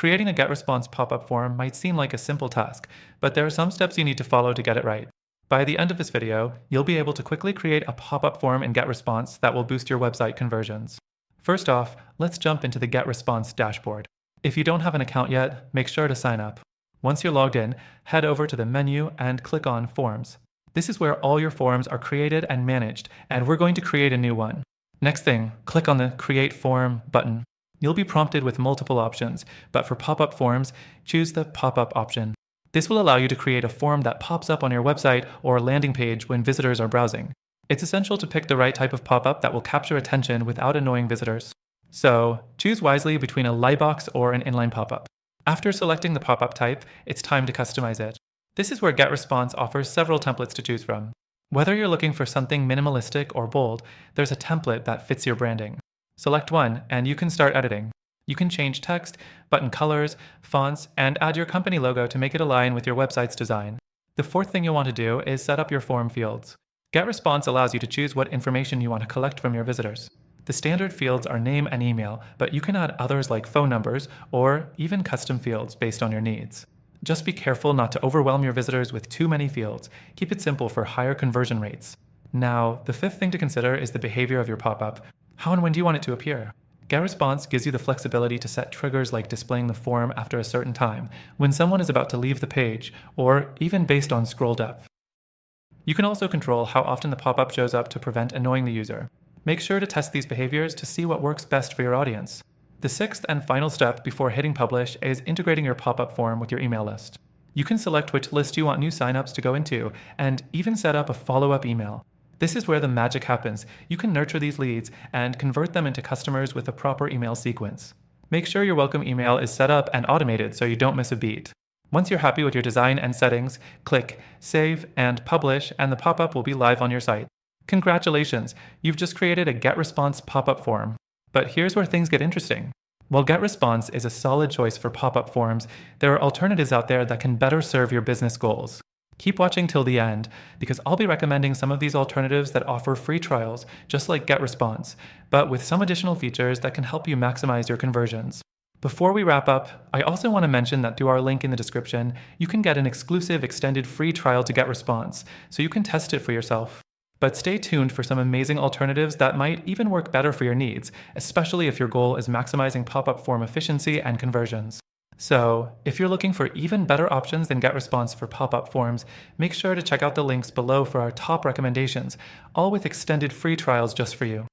Creating a GetResponse pop-up form might seem like a simple task, but there are some steps you need to follow to get it right. By the end of this video, you'll be able to quickly create a pop-up form in GetResponse that will boost your website conversions. First off, let's jump into the GetResponse dashboard. If you don't have an account yet, make sure to sign up. Once you're logged in, head over to the menu and click on Forms. This is where all your forms are created and managed, and we're going to create a new one. Next thing, click on the Create Form button. You'll be prompted with multiple options, but for pop-up forms, choose the pop-up option. This will allow you to create a form that pops up on your website or landing page when visitors are browsing. It's essential to pick the right type of pop-up that will capture attention without annoying visitors. So, choose wisely between a lightbox or an inline pop-up. After selecting the pop-up type, it's time to customize it. This is where GetResponse offers several templates to choose from. Whether you're looking for something minimalistic or bold, there's a template that fits your branding. Select one, and you can start editing. You can change text, button colors, fonts, and add your company logo to make it align with your website's design. The fourth thing you'll want to do is set up your form fields. GetResponse allows you to choose what information you want to collect from your visitors. The standard fields are name and email, but you can add others like phone numbers or even custom fields based on your needs. Just be careful not to overwhelm your visitors with too many fields. Keep it simple for higher conversion rates. Now, the fifth thing to consider is the behavior of your pop-up. How and when do you want it to appear? GetResponse gives you the flexibility to set triggers like displaying the form after a certain time, when someone is about to leave the page, or even based on scroll depth. You can also control how often the pop-up shows up to prevent annoying the user. Make sure to test these behaviors to see what works best for your audience. The sixth and final step before hitting publish is integrating your pop-up form with your email list. You can select which list you want new signups to go into, and even set up a follow-up email. This is where the magic happens. You can nurture these leads and convert them into customers with a proper email sequence. Make sure your welcome email is set up and automated so you don't miss a beat. Once you're happy with your design and settings, click Save and Publish, and the pop-up will be live on your site. Congratulations! You've just created a GetResponse pop-up form. But here's where things get interesting. While GetResponse is a solid choice for pop-up forms, there are alternatives out there that can better serve your business goals. Keep watching till the end, because I'll be recommending some of these alternatives that offer free trials, just like GetResponse, but with some additional features that can help you maximize your conversions. Before we wrap up, I also want to mention that through our link in the description, you can get an exclusive extended free trial to GetResponse, so you can test it for yourself. But stay tuned for some amazing alternatives that might even work better for your needs, especially if your goal is maximizing pop-up form efficiency and conversions. So, if you're looking for even better options than GetResponse for pop-up forms, make sure to check out the links below for our top recommendations, all with extended free trials just for you.